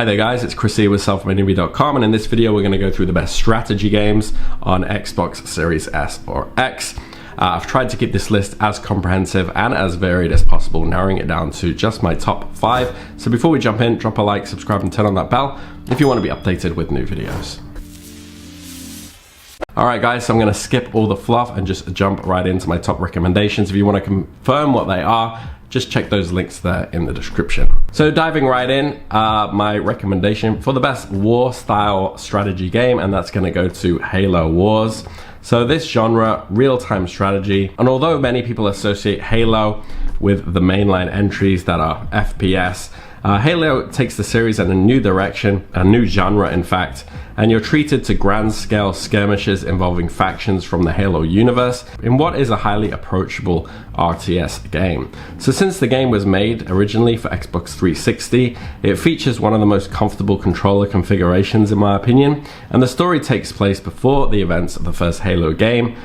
Hi there guys, it's Chris here with selfmadenreview.com, and in this video we're going to go through the best strategy games on Xbox Series S or X. I've tried to keep this list as comprehensive and as varied as possible, narrowing it down to just my top 5. So before we jump in, drop a like, subscribe and turn on that bell if you want to be updated with new videos. Alright guys, so I'm going to skip all the fluff and just jump right into my top recommendations. If you want to confirm what they are, just check those links there in the description. So diving right in, my recommendation for the best war style strategy game, and that's going to go to Halo Wars. So this genre, real-time strategy, and although many people associate Halo with the mainline entries that are FPS, Halo takes the series in a new direction, a new genre in fact, and you're treated to grand-scale skirmishes involving factions from the Halo universe in what is a highly approachable RTS game. So since the game was made originally for Xbox 360, it features one of the most comfortable controller configurations in my opinion, and the story takes place before the events of the first Halo game,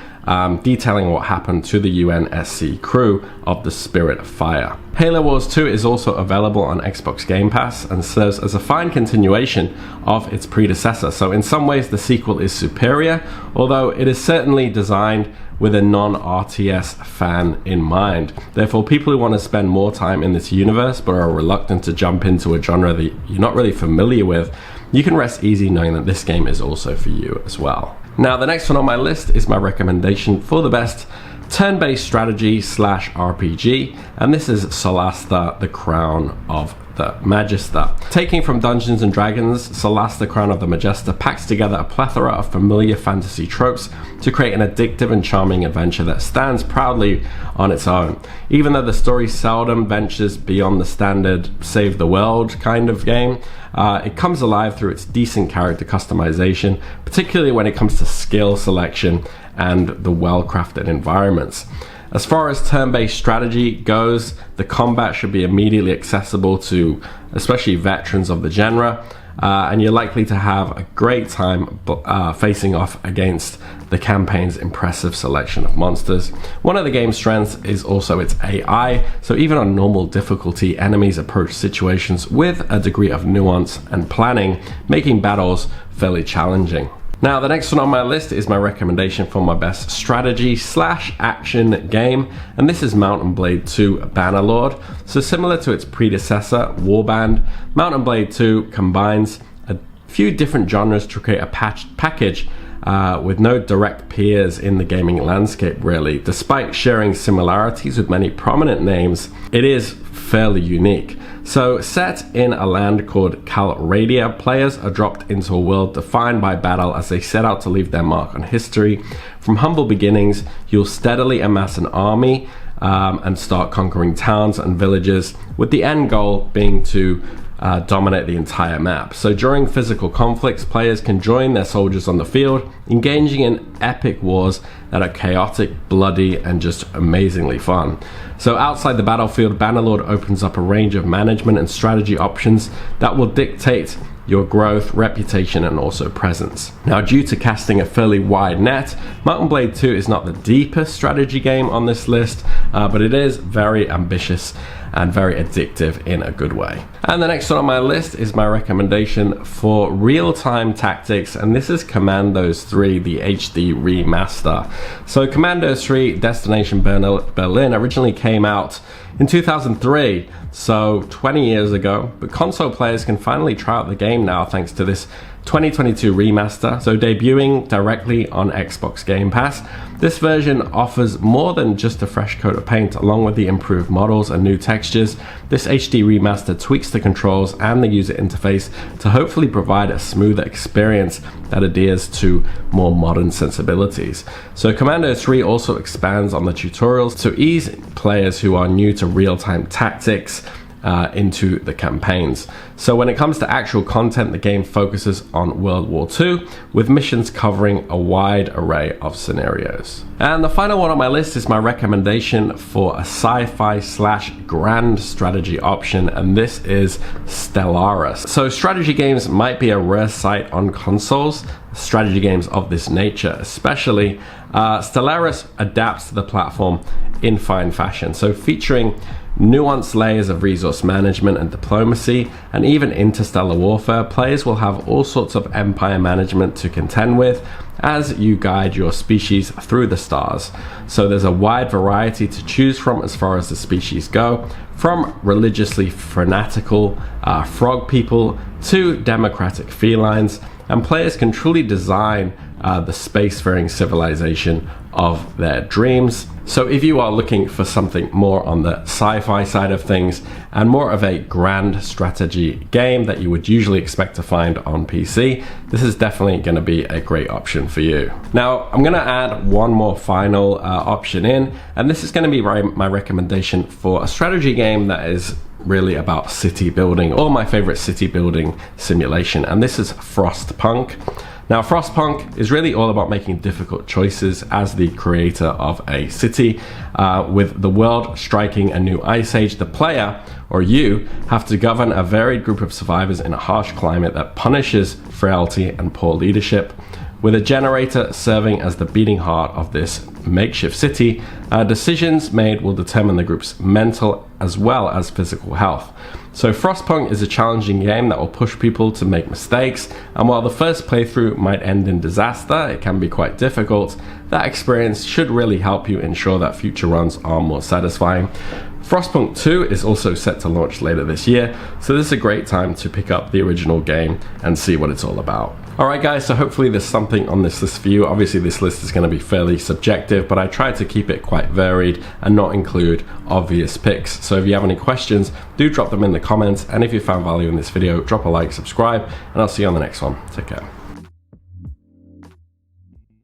detailing what happened to the UNSC crew of the Spirit of Fire. Halo Wars 2 is also available on Xbox Game Pass and serves as a fine continuation of its predecessor. So in some ways the sequel is superior, although it is certainly designed with a non-RTS fan in mind. Therefore, people who want to spend more time in this universe but are reluctant to jump into a genre that you're not really familiar with, you can rest easy knowing that this game is also for you as well. Now, the next one on my list is my recommendation for the best turn-based strategy / RPG, and this is Celesta, the Crown of the Magister. Taking from Dungeons & Dragons, Celesta, Crown of the Magister packs together a plethora of familiar fantasy tropes to create an addictive and charming adventure that stands proudly on its own. Even though the story seldom ventures beyond the standard save the world kind of game, it comes alive through its decent character customization, particularly when it comes to skill selection and the well-crafted environments. As far as turn-based strategy goes, the combat should be immediately accessible to especially veterans of the genre, and you're likely to have a great time facing off against the campaign's impressive selection of monsters. One of the game's strengths is also its AI, so even on normal difficulty, enemies approach situations with a degree of nuance and planning, making battles fairly challenging. Now, the next one on my list is my recommendation for my best strategy / action game, and this is Mount & Blade 2 Bannerlord. So similar to its predecessor, Warband, Mount & Blade 2 combines a few different genres to create a package with no direct peers in the gaming landscape really. Despite sharing similarities with many prominent names, it is fairly unique. So set in a land called Calradia, players are dropped into a world defined by battle as they set out to leave their mark on history. From humble beginnings, you'll steadily amass an army and start conquering towns and villages, with the end goal being to dominate the entire map. So during physical conflicts, players can join their soldiers on the field, engaging in epic wars that are chaotic, bloody, and just amazingly fun. So outside the battlefield, Bannerlord opens up a range of management and strategy options that will dictate your growth, reputation, and also presence. Now, due to casting a fairly wide net, Mount & Blade 2 is not the deepest strategy game on this list, but it is very ambitious and very addictive in a good way. And the next one on my list is my recommendation for real-time tactics, and this is Commandos 3, the HD remaster. So Commandos 3 Destination Berlin originally came out in 2003, so 20 years ago, but console players can finally try out the game now thanks to this 2022 remaster. So debuting directly on Xbox Game Pass, this version offers more than just a fresh coat of paint. Along with the improved models and new textures, this HD remaster tweaks the controls and the user interface to hopefully provide a smoother experience that adheres to more modern sensibilities. So Commando 3 also expands on the tutorials to ease players who are new to real-time tactics into the campaigns. So when it comes to actual content, the game focuses on World War II, with missions covering a wide array of scenarios. And the final one on my list is my recommendation for a sci-fi / grand strategy option, and this is Stellaris. So strategy games might be a rare sight on consoles, strategy games of this nature especially. Stellaris adapts to the platform in fine fashion, so featuring nuanced layers of resource management and diplomacy, and even interstellar warfare, players will have all sorts of empire management to contend with as you guide your species through the stars. So there's a wide variety to choose from as far as the species go, from religiously fanatical frog people to democratic felines, and players can truly design the spacefaring civilization of their dreams. So if you are looking for something more on the sci-fi side of things and more of a grand strategy game that you would usually expect to find on PC, this is definitely going to be a great option for you. Now, I'm going to add one more final option in, and this is going to be my recommendation for a strategy game that is really about city building, or my favorite city building simulation, and this is Frostpunk. Now, Frostpunk is really all about making difficult choices as the creator of a city. With the world striking a new ice age, the player, or you, have to govern a varied group of survivors in a harsh climate that punishes frailty and poor leadership. With a generator serving as the beating heart of this makeshift city, decisions made will determine the group's mental as well as physical health. So Frostpunk is a challenging game that will push people to make mistakes, and while the first playthrough might end in disaster, it can be quite difficult. That experience should really help you ensure that future runs are more satisfying. Frostpunk 2 is also set to launch later this year, so this is a great time to pick up the original game and see what it's all about. Alright guys, so hopefully there's something on this list for you. Obviously this list is going to be fairly subjective, but I tried to keep it quite varied and not include obvious picks. So if you have any questions, do drop them in the comments, and if you found value in this video, drop a like, subscribe, and I'll see you on the next one. Take care.